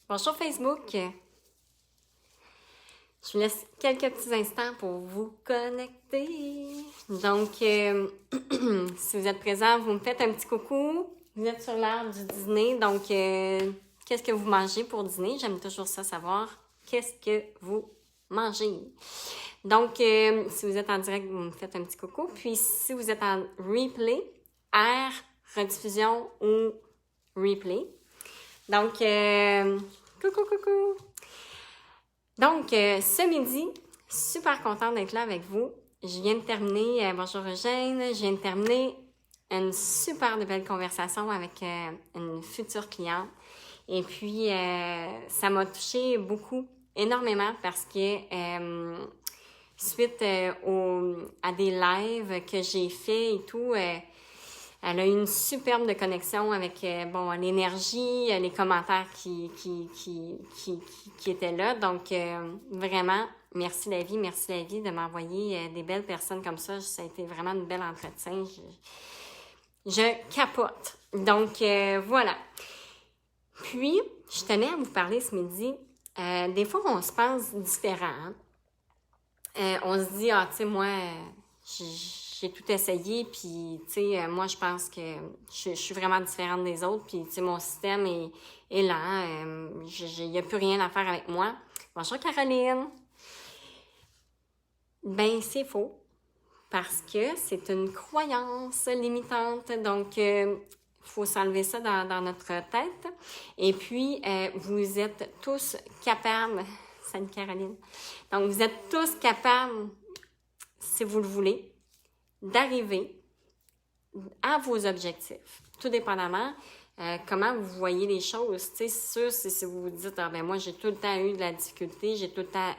Bonjour Facebook. Je vous laisse quelques petits instants pour vous connecter. Donc, si vous êtes présent, vous me faites un petit coucou. Vous êtes sur l'heure du dîner. Donc, qu'est-ce que vous mangez pour dîner? J'aime toujours ça savoir. Qu'est-ce que vous mangez? Donc, si vous êtes en direct, vous me faites un petit coucou. Puis, si vous êtes en replay, R, rediffusion ou replay. Donc, coucou! Donc, ce midi, super contente d'être là avec vous. Je viens de terminer, bonjour Eugène, je viens de terminer une super de belle conversation avec une future cliente. Et puis, ça m'a touchée beaucoup, énormément, parce que suite à des lives que j'ai fait et tout, elle a eu une superbe de connexion avec l'énergie, les commentaires qui étaient là. Donc, vraiment, merci la vie de m'envoyer des belles personnes comme ça. Ça a été vraiment un bel entretien. Je capote. Donc, voilà. Puis, je tenais à vous parler ce midi. Des fois, on se pense différent. On se dit, tu sais, moi, j'ai tout essayé, puis, tu sais, moi, je pense que je suis vraiment différente des autres, puis, tu sais, mon système est lent, il n'y a plus rien à faire avec moi. Bonjour, Caroline! Ben, c'est faux, parce que c'est une croyance limitante, donc, faut s'enlever ça dans notre tête. Et puis, vous êtes tous capables, salut Caroline, donc vous êtes tous capables, si vous le voulez, d'arriver à vos objectifs, tout dépendamment comment vous voyez les choses. Tu sais, c'est sûr, si vous vous dites, moi, j'ai tout le temps eu de la difficulté, j'ai tout le temps...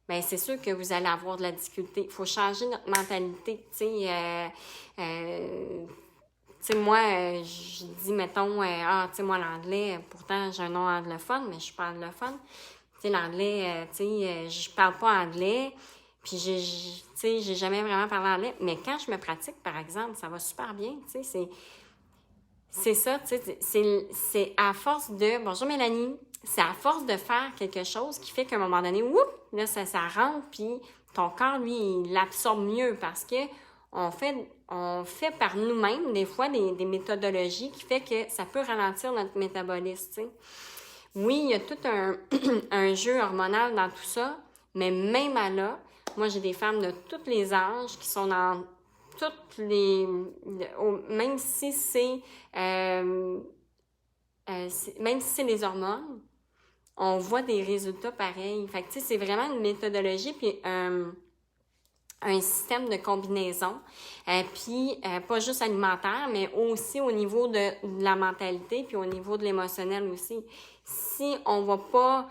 Ben, c'est sûr que vous allez avoir de la difficulté. Il faut changer notre mentalité, tu sais, moi, je dis, mettons, tu sais, moi, l'anglais, pourtant, j'ai un nom anglophone, mais je suis pas anglophone. Tu sais, l'anglais, tu sais, je parle pas anglais, puis tu sais, j'ai jamais vraiment parlé anglais. Mais quand je me pratique, par exemple, ça va super bien, tu sais, c'est ça, tu sais, c'est à force de... Bonjour, Mélanie! C'est à force de faire quelque chose qui fait qu'à un moment donné, whoop, là, ça rentre, puis ton corps, lui, il l'absorbe mieux parce que on fait par nous-mêmes, des fois, des méthodologies qui fait que ça peut ralentir notre métabolisme, tu sais. Oui, il y a tout un jeu hormonal dans tout ça, mais même à là, moi, j'ai des femmes de tous les âges qui sont dans toutes les... Même si c'est... même si c'est les hormones, on voit des résultats pareils. Fait que, tu sais, c'est vraiment une méthodologie, puis un système de combinaison, puis pas juste alimentaire, mais aussi au niveau de la mentalité, puis au niveau de l'émotionnel aussi. Si on va pas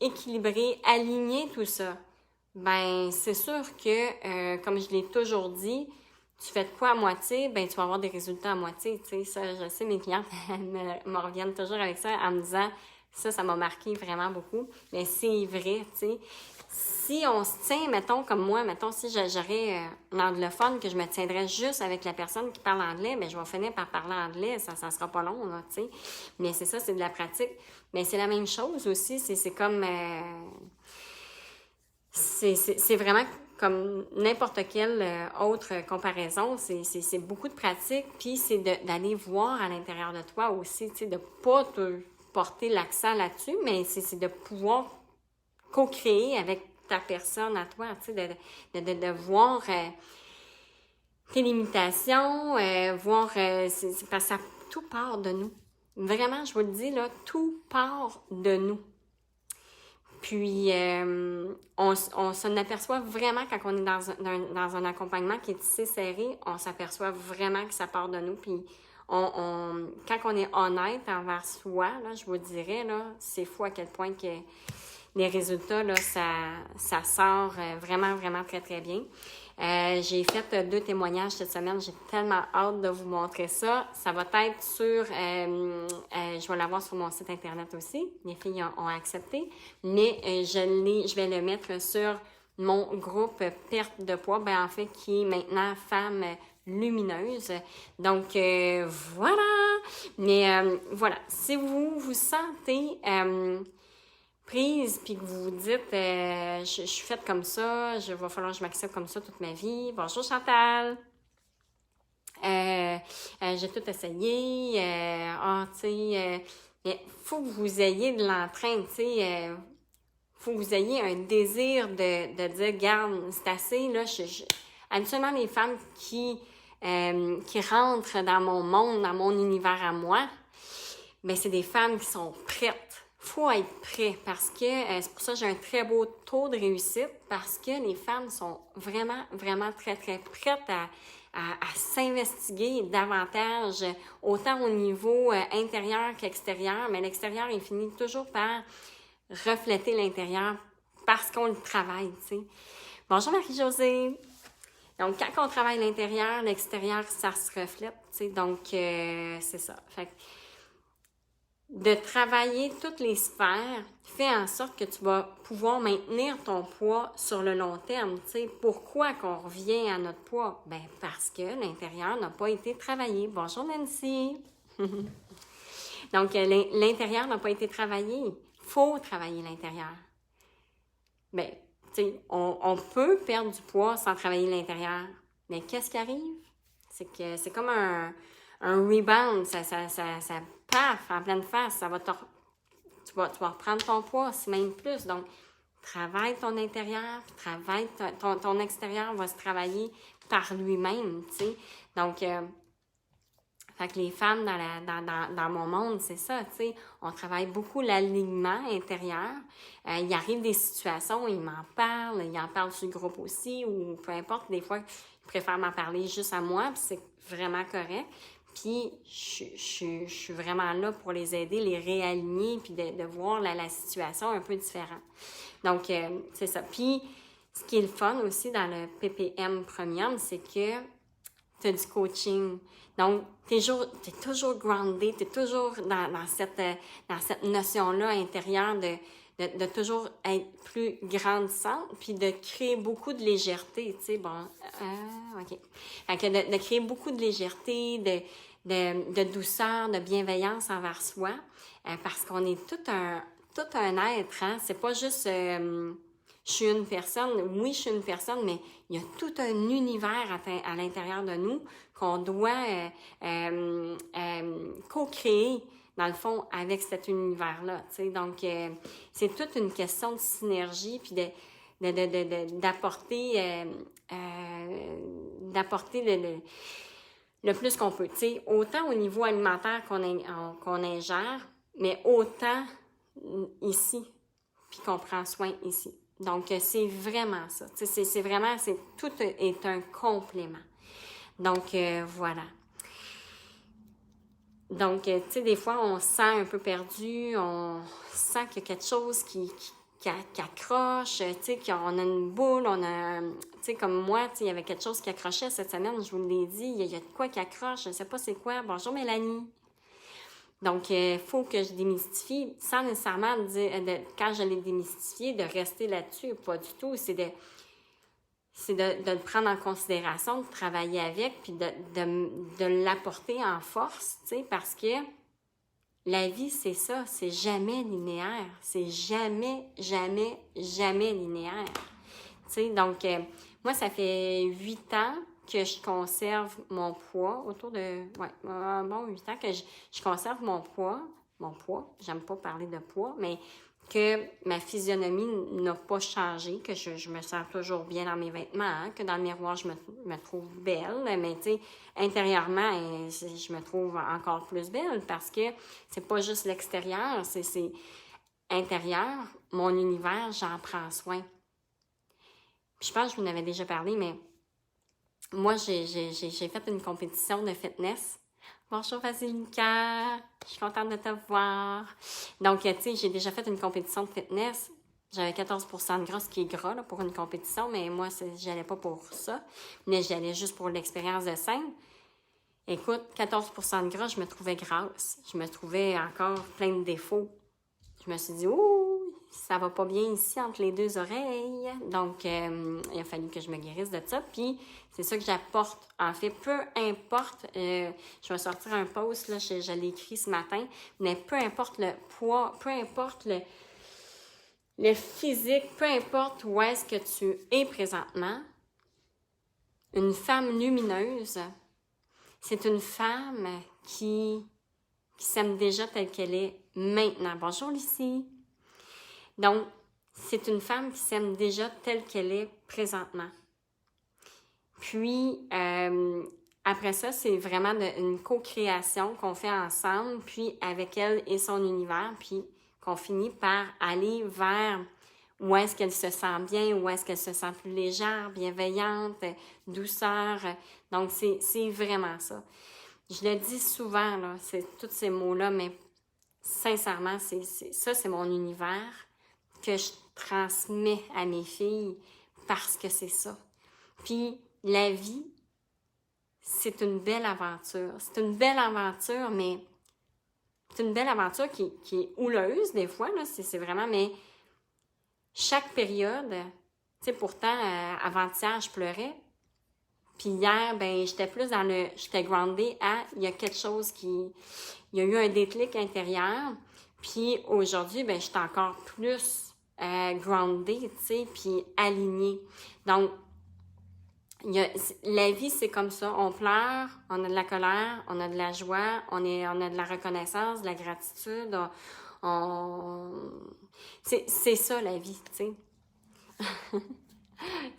équilibrer, aligner tout ça, ben c'est sûr que, comme je l'ai toujours dit, tu fais de quoi à moitié, ben tu vas avoir des résultats à moitié, tu sais, ça, je sais, mes clientes me reviennent toujours avec ça en me disant, ça m'a marqué vraiment beaucoup, mais c'est vrai, tu sais. Si on se tient, mettons, comme moi, mettons, si j'aurais un anglophone, que je me tiendrais juste avec la personne qui parle anglais, ben je vais finir par parler anglais, ça sera pas long, là, tu sais. Mais c'est ça, c'est de la pratique. Mais c'est la même chose aussi, c'est comme... c'est vraiment comme n'importe quelle autre comparaison, c'est beaucoup de pratique, puis c'est d'aller voir à l'intérieur de toi aussi, tu sais, de pas te porter l'accent là-dessus, mais c'est de pouvoir co-créer avec ta personne à toi, tu sais, de voir tes limitations, voir, c'est parce que tout part de nous. Vraiment, je vous le dis, là, tout part de nous. Puis, on s'en aperçoit vraiment quand on est dans un accompagnement qui est tissé serré, on s'aperçoit vraiment que ça part de nous. Puis, quand on est honnête envers soi, là, je vous dirais, là, c'est fou à quel point que les résultats, là, ça sort vraiment, vraiment très, très bien. J'ai fait 2 témoignages cette semaine. J'ai tellement hâte de vous montrer ça. Ça va être sur... je vais l'avoir sur mon site Internet aussi. Les filles ont accepté. Mais je vais le mettre sur mon groupe perte de poids, en fait, qui est maintenant Femme lumineuse. Donc, voilà! Mais voilà, si vous vous sentez prise, puis que vous vous dites, je suis faite comme ça, va falloir que je m'accepte comme ça toute ma vie. Bonjour Chantal! J'ai tout essayé, tu sais, mais faut que vous ayez de l'entrain, tu sais, faut que vous ayez un désir de dire, garde, c'est assez, là, habituellement, les femmes qui rentrent dans mon monde, dans mon univers à moi, ben c'est des femmes qui sont prêtes. Faut être prêt parce que c'est pour ça que j'ai un très beau taux de réussite parce que les femmes sont vraiment, vraiment très, très prêtes à s'investiguer davantage, autant au niveau intérieur qu'extérieur, mais l'extérieur, il finit toujours par refléter l'intérieur parce qu'on le travaille, tu sais. Bonjour Marie-Josée! Donc, quand on travaille l'intérieur, l'extérieur, ça se reflète, tu sais, donc c'est ça. Fait que de travailler toutes les sphères fait en sorte que tu vas pouvoir maintenir ton poids sur le long terme. Tu sais, pourquoi qu'on revient à notre poids? Ben parce que l'intérieur n'a pas été travaillé. Bonjour Nancy! Donc, l'intérieur n'a pas été travaillé. Il faut travailler l'intérieur. Ben, tu sais, on peut perdre du poids sans travailler l'intérieur. Mais qu'est-ce qui arrive? C'est que c'est comme un rebound. Ça paf, en pleine face. Ça va tu vas reprendre ton poids, si même plus. Donc, travaille ton intérieur, puis travaille ton extérieur va se travailler par lui-même, tu sais. Donc, fait que les femmes dans mon monde, c'est ça, tu sais. On travaille beaucoup l'alignement intérieur. Il arrive des situations, ils m'en parlent, ils en parlent sur le groupe aussi, ou peu importe, des fois, ils préfèrent m'en parler juste à moi, puis c'est vraiment correct. Puis, je suis vraiment là pour les aider, les réaligner, puis de voir la situation un peu différente. Donc, c'est ça. Puis, ce qui est le fun aussi dans le PPM Premium, c'est que tu as du coaching. Donc, tu es toujours grounded, tu es toujours dans cette notion-là intérieure de toujours être plus grandissante, puis de créer beaucoup de légèreté, tu sais, bon, OK. Fait que de créer beaucoup de légèreté, de douceur, de bienveillance envers soi, parce qu'on est tout un être, hein, c'est pas juste, je suis une personne, oui, je suis une personne, mais il y a tout un univers à l'intérieur de nous qu'on doit co-créer, dans le fond, avec cet univers-là, tu sais. Donc, c'est toute une question de synergie, puis d'apporter le plus qu'on peut, tu sais. Autant au niveau alimentaire qu'on ingère, mais autant ici, puis qu'on prend soin ici. Donc, c'est vraiment ça. Tu sais, tout est un complément. Donc, voilà. Donc, tu sais, des fois, on se sent un peu perdu, on sent qu'il y a quelque chose qui accroche, tu sais, qu'on a une boule, tu sais, comme moi, tu sais, il y avait quelque chose qui accrochait cette semaine, je vous l'ai dit, il y a de quoi qui accroche, je ne sais pas c'est quoi. Bonjour Mélanie! Donc, il faut que je démystifie, sans nécessairement quand je l'ai démystifié, de rester là-dessus, pas du tout, c'est de le prendre en considération, de travailler avec, puis de l'apporter en force, tu sais, parce que la vie, c'est ça, c'est jamais linéaire, c'est jamais, jamais, jamais linéaire, tu sais, donc, moi, ça fait 8 ans que je conserve mon poids, autour de, 8 ans que je conserve mon poids, j'aime pas parler de poids, mais que ma physionomie n'a pas changé, que je me sens toujours bien dans mes vêtements, hein, que dans le miroir, je me trouve belle, mais tu sais, intérieurement, je me trouve encore plus belle parce que c'est pas juste l'extérieur, c'est intérieur, mon univers, j'en prends soin. Puis je pense que je vous en avais déjà parlé, mais moi, j'ai fait une compétition de fitness. Bonjour Vasilika, je suis contente de te voir. Donc, tu sais, j'ai déjà fait une compétition de fitness. J'avais 14% de gras, ce qui est gras là, pour une compétition, mais moi, j'allais pas pour ça. Mais j'allais juste pour l'expérience de scène. Écoute, 14% de gras, je me trouvais grasse. Je me trouvais encore plein de défauts. Je me suis dit, ouh, ça va pas bien ici entre les deux oreilles. Donc, il a fallu que je me guérisse de ça. Puis, c'est ça que j'apporte. En fait, peu importe, je vais sortir un post, là, je l'ai écrit ce matin, mais peu importe le poids, peu importe le physique, peu importe où est-ce que tu es présentement, une femme lumineuse, c'est une femme qui s'aime déjà telle qu'elle est maintenant. Bonjour Lucie! Donc, c'est une femme qui s'aime déjà telle qu'elle est présentement. Puis, après ça, c'est vraiment une co-création qu'on fait ensemble, puis avec elle et son univers, puis qu'on finit par aller vers où est-ce qu'elle se sent bien, où est-ce qu'elle se sent plus légère, bienveillante, douceur. Donc, c'est vraiment ça. Je le dis souvent, là, c'est tous ces mots-là, mais sincèrement, c'est mon univers que je transmets à mes filles parce que c'est ça. Puis, la vie, c'est une belle aventure. C'est une belle aventure, mais c'est une belle aventure qui est houleuse des fois, là, c'est vraiment, mais chaque période, tu sais, pourtant, avant-hier, je pleurais. Puis hier, ben j'étais plus j'étais groundée il y a quelque chose il y a eu un déclic intérieur. Puis aujourd'hui, ben j'étais encore plus groundée, tu sais, puis alignée. Donc, la vie, c'est comme ça. On pleure, on a de la colère, on a de la joie, on a de la reconnaissance, de la gratitude. C'est ça, la vie, tu sais.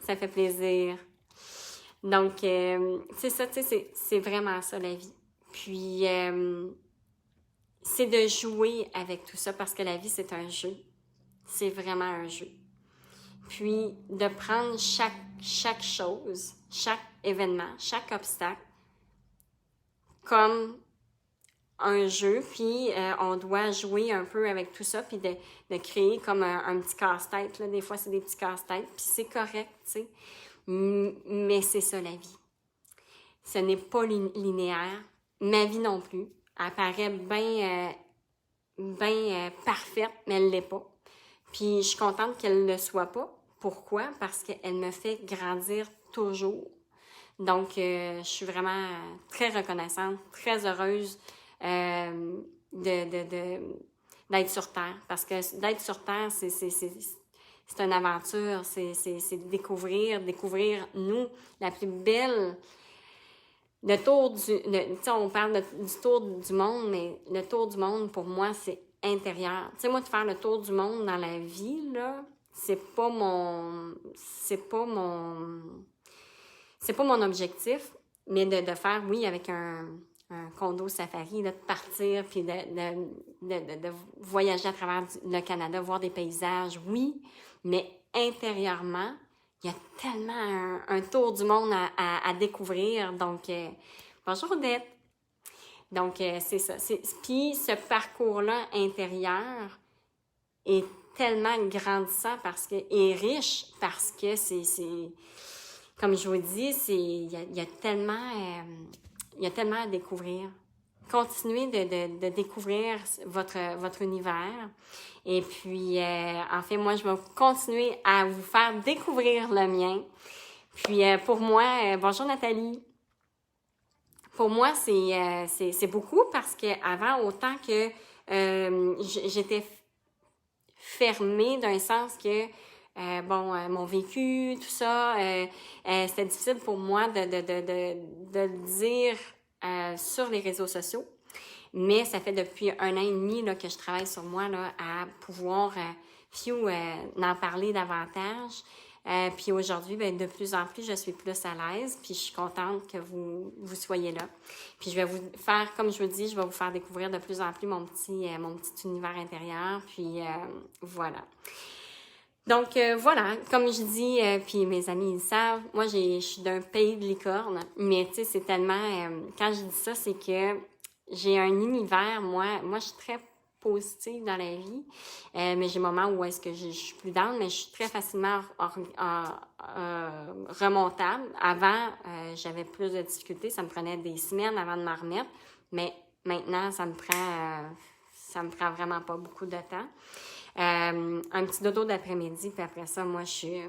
Ça fait plaisir. Donc, c'est ça, tu sais, c'est vraiment ça, la vie. Puis, c'est de jouer avec tout ça parce que la vie, c'est un jeu. C'est vraiment un jeu. Puis, de prendre chaque chose, chaque événement, chaque obstacle comme un jeu, puis on doit jouer un peu avec tout ça, puis de créer comme un petit casse-tête. Là. Des fois, c'est des petits casse-têtes, puis c'est correct, tu sais. Mais c'est ça, la vie. Ce n'est pas linéaire. Ma vie non plus. Elle paraît bien parfaite, mais elle ne l'est pas. Puis je suis contente qu'elle ne le soit pas. Pourquoi? Parce qu'elle me fait grandir toujours. Donc, je suis vraiment très reconnaissante, très heureuse d'être sur Terre. Parce que d'être sur Terre, c'est une aventure, c'est découvrir nous, la plus belle. Le tour tu sais, on parle du tour du monde, mais le tour du monde, pour moi, c'est intérieur. Tu sais, moi, de faire le tour du monde dans la vie, là, c'est pas mon objectif, mais de faire, oui, avec un condo safari, là, de partir, puis de voyager à travers le Canada, voir des paysages, oui, mais intérieurement, il y a tellement un tour du monde à découvrir. Donc, bonjour Odette. Donc, c'est ça. Puis, ce parcours-là intérieur est tellement grandissant et riche parce que c'est comme je vous dis, il y a tellement à découvrir. Continuez de découvrir votre univers. Et puis, en fait, moi, je vais continuer à vous faire découvrir le mien. Puis, pour moi, bonjour Nathalie. Pour moi, c'est beaucoup parce qu'avant, autant que j'étais fermée d'un sens que mon vécu, tout ça, c'était difficile pour moi de le dire sur les réseaux sociaux. Mais ça fait depuis 1 an et demi là, que je travaille sur moi là, à pouvoir en parler davantage. Puis aujourd'hui, de plus en plus, je suis plus à l'aise. Puis je suis contente que vous soyez là. Puis je vais vous faire, comme je vous dis, je vais vous faire découvrir de plus en plus mon petit univers intérieur. Puis voilà. Donc, voilà, comme je dis, puis mes amis, ils savent, moi, je suis d'un pays de licorne, mais tu sais, c'est tellement, quand je dis ça, c'est que j'ai un univers, moi, je suis très positive dans la vie, mais j'ai des moments où est-ce que je suis plus down, mais je suis très facilement remontable. Avant, j'avais plus de difficultés, ça me prenait des semaines avant de m'en remettre, mais maintenant, ça me prend ça me prend vraiment pas beaucoup de temps. Un petit dodo d'après-midi, puis après ça, moi, je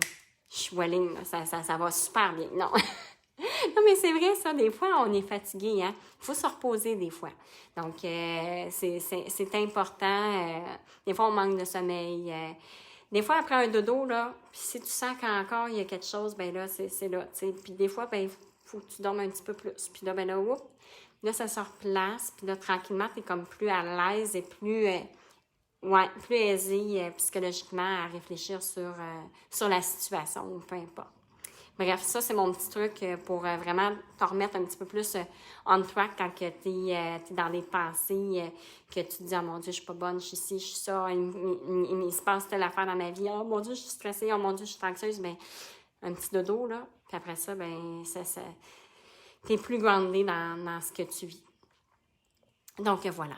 suis walling, ça va super bien. Non. Non, mais c'est vrai, ça, des fois, on est fatigué, hein. Il faut se reposer des fois. Donc, c'est important. Des fois, on manque de sommeil. Des fois, après un dodo, là, puis si tu sens qu'encore il y a quelque chose, ben là, c'est là, tu sais. Puis des fois, ben, il faut que tu dormes un petit peu plus. Puis là, ben là, oups, là, ça se replace. Puis là, tranquillement, tu es comme plus à l'aise et plus, plus aisé psychologiquement à réfléchir sur la situation, ou peu importe. Bref, ça, c'est mon petit truc pour vraiment te remettre un petit peu plus on track quand tu es dans les pensées, que tu te dis « Oh mon Dieu, je suis pas bonne, je suis ci, je suis ça, il se passe telle affaire dans ma vie, oh mon Dieu, je suis stressée, oh mon Dieu, je suis anxieuse. » Ben, un petit dodo, là, puis après ça, ben, t'es plus groundé dans ce que tu vis. Donc, voilà.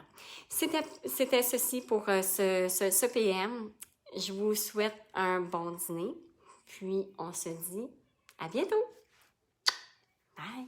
C'était ceci pour ce PM. Je vous souhaite un bon dîner, puis on se dit à bientôt! Bye!